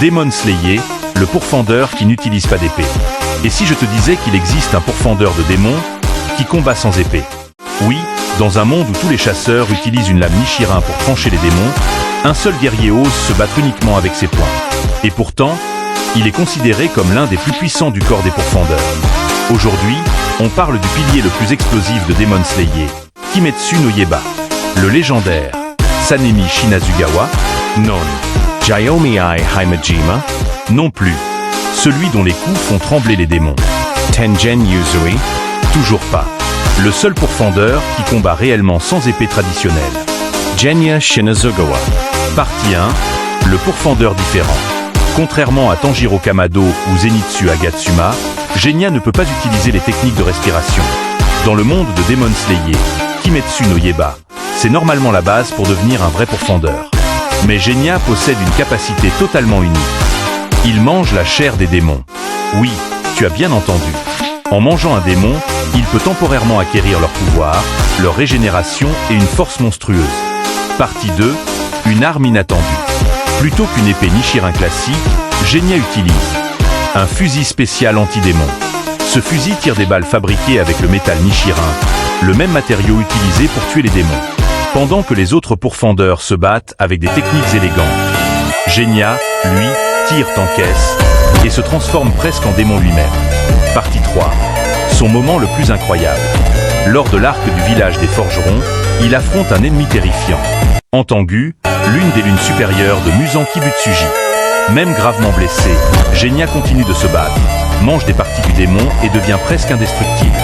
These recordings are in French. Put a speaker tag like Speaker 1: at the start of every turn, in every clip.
Speaker 1: Demon Slayer, le pourfendeur qui n'utilise pas d'épée. Et si je te disais qu'il existe un pourfendeur de démons qui combat sans épée? Oui, dans un monde où tous les chasseurs utilisent une lame Nichirin pour trancher les démons, un seul guerrier ose se battre uniquement avec ses poings. Et pourtant, il est considéré comme l'un des plus puissants du corps des pourfendeurs. Aujourd'hui, on parle du pilier le plus explosif de Demon Slayer, Kimetsu no Yaiba. Le légendaire Sanemi Shinazugawa? Non.
Speaker 2: Jaomi Himejima?
Speaker 1: Non plus. Celui dont les coups font trembler les démons.
Speaker 2: Tengen Yuzui?
Speaker 1: Toujours pas. Le seul pourfendeur qui combat réellement sans épée traditionnelle.
Speaker 2: Genya Shinazugawa.
Speaker 1: Partie 1. Le pourfendeur différent. Contrairement à Tanjiro Kamado ou Zenitsu Agatsuma, Genya ne peut pas utiliser les techniques de respiration. Dans le monde de Demon Slayer, Kimetsu no Yaiba, c'est normalement la base pour devenir un vrai pourfendeur. Mais Genya possède une capacité totalement unique. Il mange la chair des démons. Oui, tu as bien entendu. En mangeant un démon, il peut temporairement acquérir leur pouvoir, leur régénération et une force monstrueuse. Partie 2. Une arme inattendue. Plutôt qu'une épée Nichirin classique, Genya utilise un fusil spécial anti-démon. Ce fusil tire des balles fabriquées avec le métal Nichirin, le même matériau utilisé pour tuer les démons. Pendant que les autres pourfendeurs se battent avec des techniques élégantes, Genya, lui, tire en caisse et se transforme presque en démon lui-même. Partie 3. Son moment le plus incroyable. Lors de l'arc du village des forgerons, il affronte un ennemi terrifiant. En Tengu, l'une des lunes supérieures de Muzan Kibutsuji. Même gravement blessé, Genya continue de se battre, mange des parties du démon et devient presque indestructible.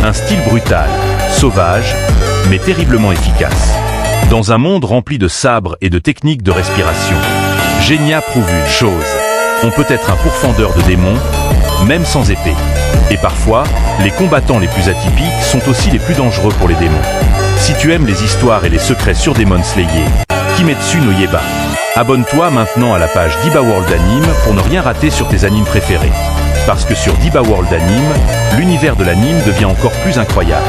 Speaker 1: Un style brutal, sauvage, mais terriblement efficace. Dans un monde rempli de sabres et de techniques de respiration, Genya prouve une chose. On peut être un pourfendeur de démons, même sans épée. Et parfois, les combattants les plus atypiques sont aussi les plus dangereux pour les démons. Si tu aimes les histoires et les secrets sur Demon Slayer, Kimetsu no Yaiba, abonne-toi maintenant à la page Diba World Anime pour ne rien rater sur tes animes préférés. Parce que sur Diba World Anime, l'univers de l'anime devient encore plus incroyable.